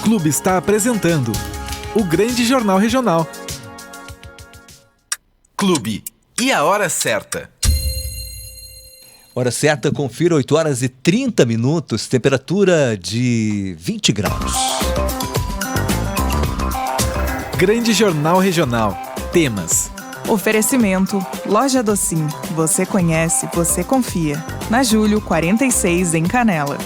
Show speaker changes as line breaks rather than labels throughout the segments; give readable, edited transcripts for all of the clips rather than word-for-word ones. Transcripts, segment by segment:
Clube está apresentando o Grande Jornal Regional.
Clube. E a hora certa?
Hora certa, confira 8 horas e 30 minutos, temperatura de 20 graus.
Grande Jornal Regional. Temas.
Oferecimento. Loja Docim. Você conhece, você confia. Na Júlio 46, em Canela.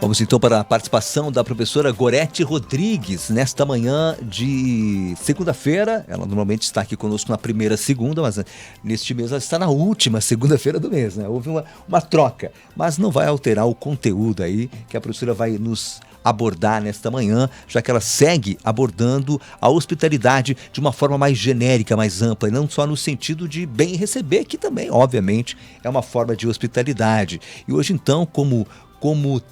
Vamos então para a participação da professora Gorete Rodrigues nesta manhã de segunda-feira. Ela normalmente está aqui conosco na primeira segunda, mas neste mês ela está na última segunda-feira do mês, né? Houve uma troca, mas não vai alterar o conteúdo aí que a professora vai nos abordar nesta manhã, já que ela segue abordando a hospitalidade de uma forma mais genérica, mais ampla, e não só no sentido de bem receber, que também, obviamente, é uma forma de hospitalidade. E hoje, então, como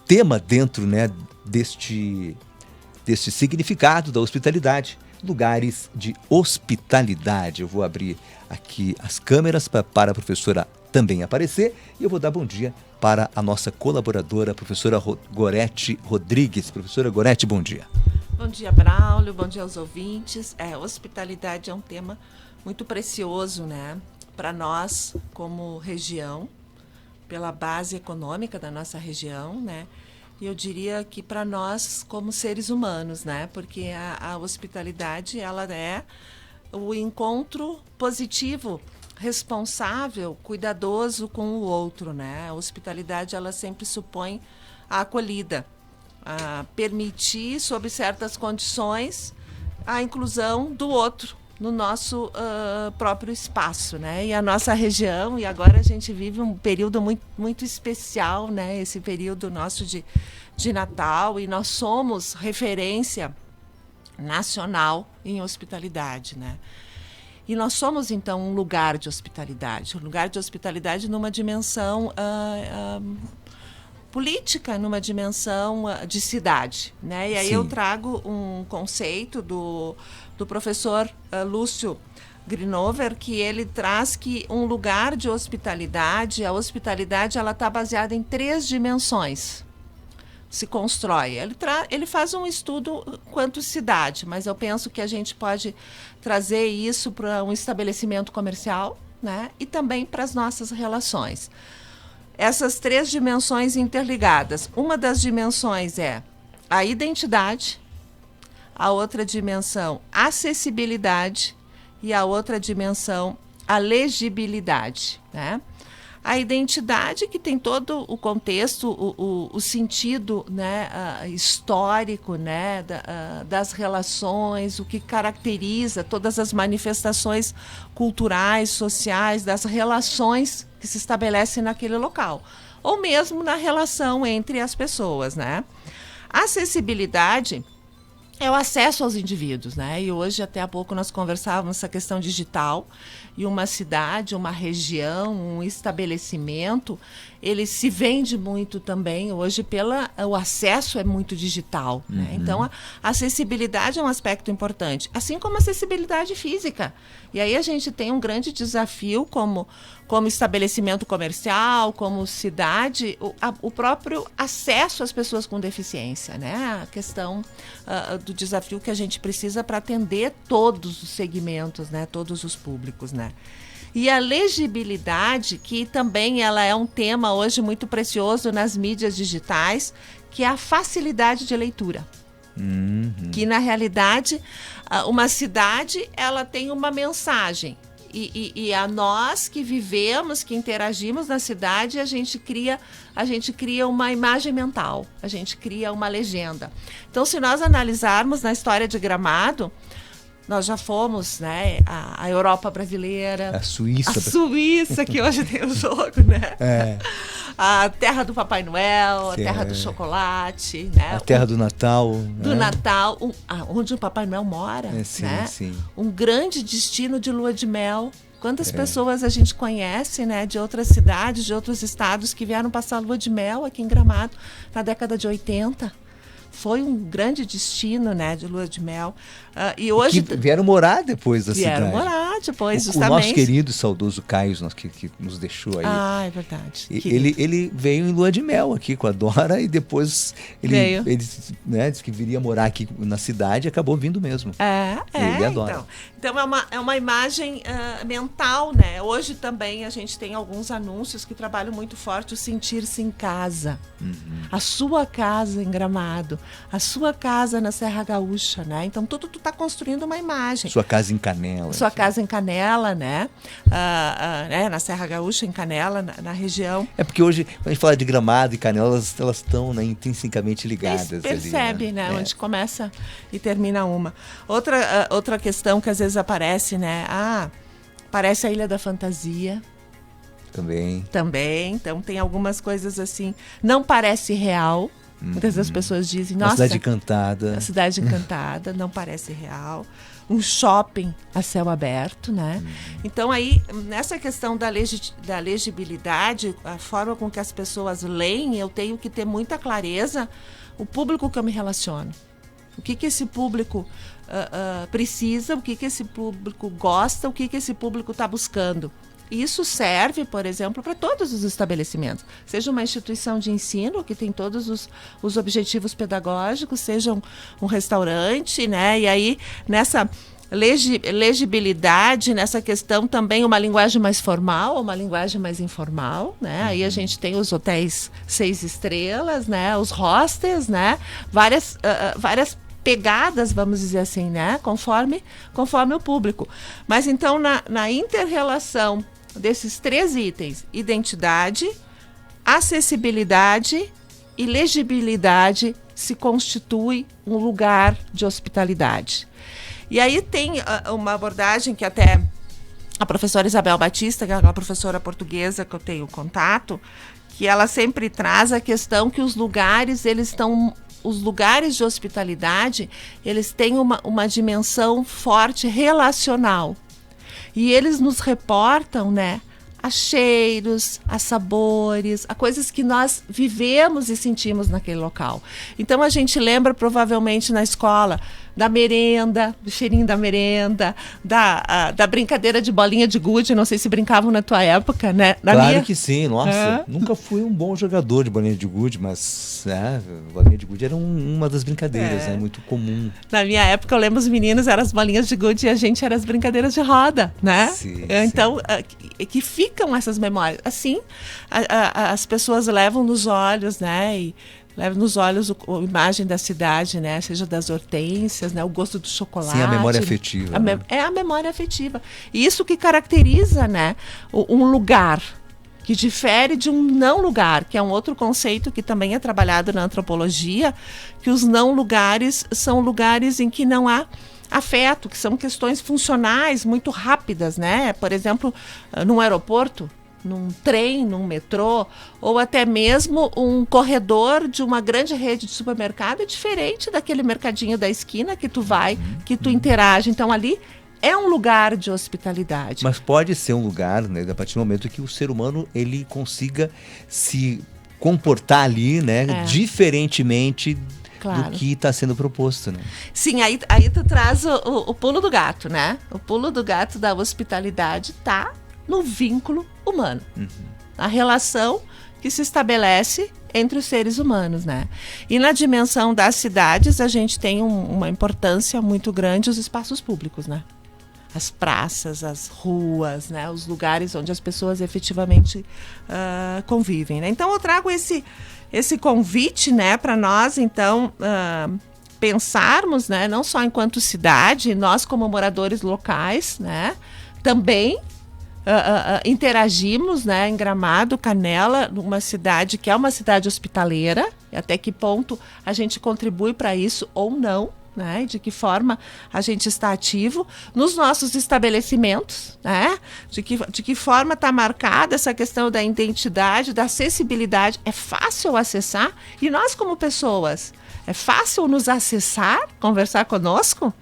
tema dentro, né, deste significado da hospitalidade, lugares de hospitalidade. Eu vou abrir aqui as câmeras para a professora também aparecer e eu vou dar bom dia para a nossa colaboradora, a professora Gorete Rodrigues. Professora Gorete, bom dia.
Bom dia, Braulio, bom dia aos ouvintes. Hospitalidade é um tema muito precioso, né, para nós como região, pela base econômica da nossa região, né? E eu diria que para nós como seres humanos, né? Porque a hospitalidade, ela é o encontro positivo, responsável, cuidadoso com o outro, né? A hospitalidade, ela sempre supõe a acolhida, a permitir, sob certas condições, a inclusão do outro no nosso próprio espaço, né? E a nossa região, e agora a gente vive um período muito, muito especial, né? Esse período nosso de Natal, e nós somos referência nacional em hospitalidade, né? E nós somos, então, um lugar de hospitalidade numa dimensão política, numa dimensão de cidade, né? E aí Sim. Eu trago um conceito do professor Lúcio Grinover, que ele traz que um lugar de hospitalidade, a hospitalidade, ela está baseada em 3 dimensões. Se constrói. Ele faz um estudo quanto cidade, mas eu penso que a gente pode trazer isso para um estabelecimento comercial, né? E também para as nossas relações. Essas 3 dimensões interligadas. Uma das dimensões é a identidade, a outra dimensão, acessibilidade, e a outra dimensão, a legibilidade, né? A identidade, que tem todo o contexto, o sentido, né, histórico, né, das relações, o que caracteriza todas as manifestações culturais, sociais, das relações que se estabelecem naquele local, ou mesmo na relação entre as pessoas, né? A acessibilidade é o acesso aos indivíduos, né? E hoje, até há pouco, nós conversávamos essa questão digital, e uma cidade, uma região, um estabelecimento, ele se vende muito também hoje o acesso é muito digital, né? Então, a acessibilidade é um aspecto importante, assim como a acessibilidade física. E aí a gente tem um grande desafio como estabelecimento comercial, como cidade, o próprio acesso às pessoas com deficiência, né? A questão do desafio que a gente precisa para atender todos os segmentos, né? Todos os públicos, né? E a legibilidade, que também ela é um tema hoje muito precioso nas mídias digitais, que é a facilidade de leitura. Que, na realidade, uma cidade, ela tem uma mensagem. E a nós que vivemos, que interagimos na cidade, a gente cria uma imagem mental, a gente cria uma legenda. Então, se nós analisarmos na história de Gramado, nós já fomos, né, a Europa brasileira,
a
Suíça, que hoje tem o jogo, né? A terra do Papai Noel, a terra do chocolate, né?
A terra do Natal.
Do Natal, onde o Papai Noel mora,
sim,
né?
Sim.
Um grande destino de lua de mel. Quantas pessoas a gente conhece, né, de outras cidades, de outros estados, que vieram passar lua de mel aqui em Gramado na década de 80? Foi um grande destino, né, de lua de mel. E hoje
que vieram morar depois da cidade.
Vieram morar, verdade, pois,
O
justamente.
nosso querido saudoso Caio, que nos deixou aí.
Ah, é verdade.
Ele veio em lua de mel aqui com a Dora e depois ele disse que viria morar aqui na cidade e acabou vindo mesmo. Ele adora.
Então é uma imagem mental, né? Hoje também a gente tem alguns anúncios que trabalham muito forte o sentir-se em casa. A sua casa em Gramado, a sua casa na Serra Gaúcha, né? Então tu tá construindo uma imagem.
Sua casa em Canela.
Sua casa em Canela, né? Na Serra Gaúcha, em Canela, na região.
É porque hoje, quando a gente fala de Gramado e Canela, elas estão, né, intrinsecamente ligadas.
Percebe,
ali,
né? Onde começa e termina uma. Outra questão que às vezes aparece, né? Parece a Ilha da Fantasia. Também. Então tem algumas coisas assim. Não parece real. Muitas das pessoas dizem, nossa,
cidade encantada.
A cidade encantada, não parece real. Um shopping a céu aberto, né? Então aí, nessa questão da legibilidade, a forma com que as pessoas leem, eu tenho que ter muita clareza o público que eu me relaciono. O que esse público precisa, o que esse público gosta, o que esse público está buscando. Isso serve, por exemplo, para todos os estabelecimentos. Seja uma instituição de ensino, que tem todos os objetivos pedagógicos, seja um restaurante, né? E aí, nessa legibilidade, nessa questão também uma linguagem mais formal, uma linguagem mais informal, né? Aí a gente tem os hotéis 6 estrelas, né? Os hostels, né? Várias pegadas, vamos dizer assim, né? Conforme o público. Mas então, na inter-relação desses 3 itens, identidade, acessibilidade e legibilidade, se constitui um lugar de hospitalidade. E aí tem uma abordagem que até a professora Isabel Batista, que é aquela professora portuguesa que eu tenho contato, que ela sempre traz a questão que os lugares de hospitalidade, eles têm uma dimensão forte relacional. E eles nos reportam, né, a cheiros, a sabores, a coisas que nós vivemos e sentimos naquele local. Então a gente lembra provavelmente na escola da merenda, do cheirinho da merenda, da brincadeira de bolinha de gude, não sei se brincavam na tua época, né?
Claro que sim, nossa, nunca fui um bom jogador de bolinha de gude, mas bolinha de gude era uma das brincadeiras, né? Muito comum.
Na minha época, eu lembro os meninos eram as bolinhas de gude e a gente era as brincadeiras de roda, né?
Sim,
então, que ficam essas memórias. Assim, as pessoas levam nos olhos, né? E leva nos olhos a imagem da cidade, né? Seja das hortênsias, né? O gosto do chocolate.
Sim, a memória afetiva.
É a memória afetiva. E isso que caracteriza, né, um lugar, que difere de um não lugar, que é um outro conceito que também é trabalhado na antropologia, que os não lugares são lugares em que não há afeto, que são questões funcionais muito rápidas, né? Por exemplo, num aeroporto, num trem, num metrô, ou até mesmo um corredor de uma grande rede de supermercado é diferente daquele mercadinho da esquina que tu vai, que tu interage. Então ali é um lugar de hospitalidade.
Mas pode ser um lugar, né, a partir do momento que o ser humano ele consiga se comportar ali, né, diferentemente do que está sendo proposto, né?
Sim, aí tu traz o pulo do gato, né? O pulo do gato da hospitalidade tá no vínculo humano. A relação que se estabelece entre os seres humanos, né? E na dimensão das cidades, a gente tem uma importância muito grande os espaços públicos, né? As praças, as ruas, né? Os lugares onde as pessoas efetivamente convivem, né? Então eu trago esse convite, né, para nós, então, pensarmos, né, não só enquanto cidade, nós como moradores locais, né, também interagimos, né, em Gramado, Canela, numa cidade que é uma cidade hospitaleira, até que ponto a gente contribui para isso ou não, né, de que forma a gente está ativo nos nossos estabelecimentos, né, de que forma está marcada essa questão da identidade, da acessibilidade. É fácil acessar e nós como pessoas, é fácil nos acessar, conversar conosco?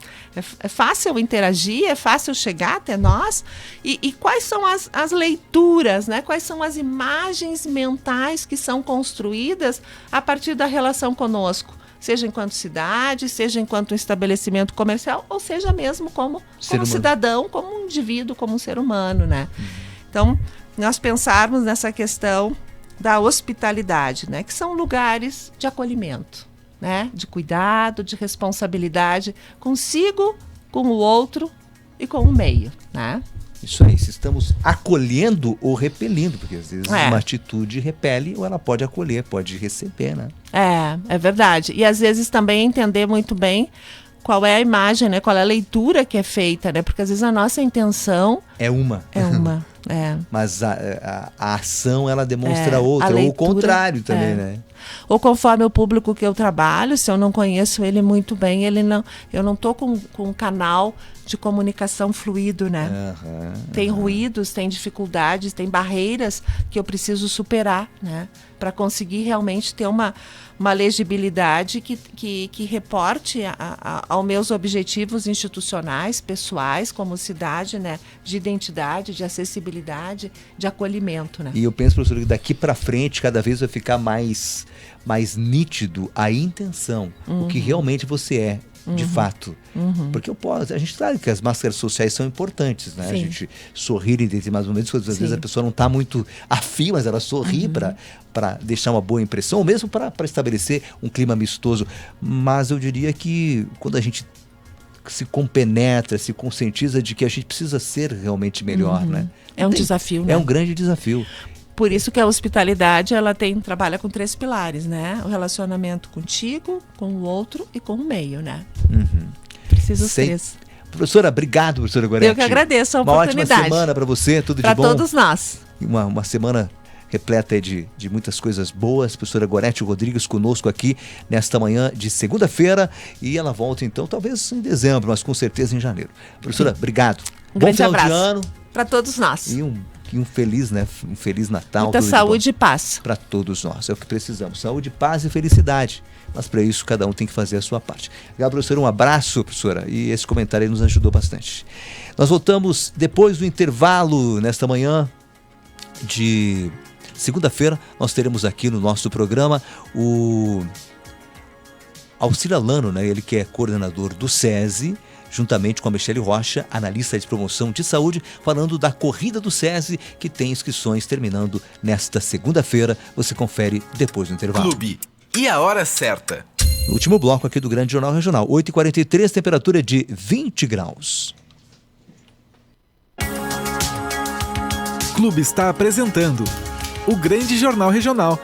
É fácil interagir? É fácil chegar até nós? E quais são as leituras, né? Quais são as imagens mentais que são construídas a partir da relação conosco? seja enquanto cidade, seja enquanto um estabelecimento comercial, ou seja mesmo como
Humano.
cidadão, como um indivíduo, como um ser humano, né? Então, nós pensarmos nessa questão da hospitalidade, né? Que são lugares de acolhimento, né? De cuidado, de responsabilidade consigo, com o outro e com o meio, né?
Isso aí, se estamos acolhendo ou repelindo, porque às vezes uma atitude repele ou ela pode acolher, pode receber, né?
É verdade. E às vezes também entender muito bem qual é a imagem, né? Qual é a leitura que é feita, né? Porque às vezes a nossa intenção
é uma. Mas a ação, ela demonstra outra, ou o contrário também, né?
Ou conforme o público que eu trabalho, se eu não conheço ele muito bem, eu não estou com um canal de comunicação fluido, né? Tem ruídos, tem dificuldades, tem barreiras que eu preciso superar, né? Para conseguir realmente ter uma legibilidade que reporte aos meus objetivos institucionais, pessoais, como cidade, né? De identidade, de acessibilidade, de acolhimento, né?
E eu penso, professor, que daqui para frente cada vez vai ficar mais nítido a intenção, o que realmente você é. De fato, porque a gente sabe que as máscaras sociais são importantes, né? A gente sorrir em determinados momentos, às vezes a pessoa não está muito afim, mas ela sorri para deixar uma boa impressão, ou mesmo para estabelecer um clima amistoso. Mas eu diria que quando a gente se compenetra, se conscientiza de que a gente precisa ser realmente melhor, né?
É um desafio, né?
É um grande desafio.
Por isso que a hospitalidade, ela trabalha com 3 pilares, né? O relacionamento contigo, com o outro e com o meio, né? Precisa os 3.
Professora, obrigado, professora Goretti.
Eu que agradeço a oportunidade.
Uma ótima semana para você, tudo de bom.
Para todos nós.
Uma semana repleta de muitas coisas boas. Professora Goretti Rodrigues conosco aqui nesta manhã de segunda-feira. E ela volta então, talvez em dezembro, mas com certeza em janeiro. Professora, obrigado.
Bom
final
abraço
de ano.
Para todos nós.
E um feliz, né? Um feliz Natal.
Muita saúde e paz.
Para todos nós. É o que precisamos. Saúde, paz e felicidade. Mas para isso, cada um tem que fazer a sua parte. Obrigado, professora. Um abraço, professora. E esse comentário aí nos ajudou bastante. Nós voltamos depois do intervalo, nesta manhã de segunda-feira. Nós teremos aqui no nosso programa o Alcira Lano, né? Ele que é coordenador do SESI, juntamente com a Michele Rocha, analista de promoção de saúde, falando da corrida do SESI, que tem inscrições terminando nesta segunda-feira. Você confere depois do intervalo.
Clube. E a hora certa?
No último bloco aqui do Grande Jornal Regional, 8h43, temperatura de 20 graus.
Clube está apresentando o Grande Jornal Regional.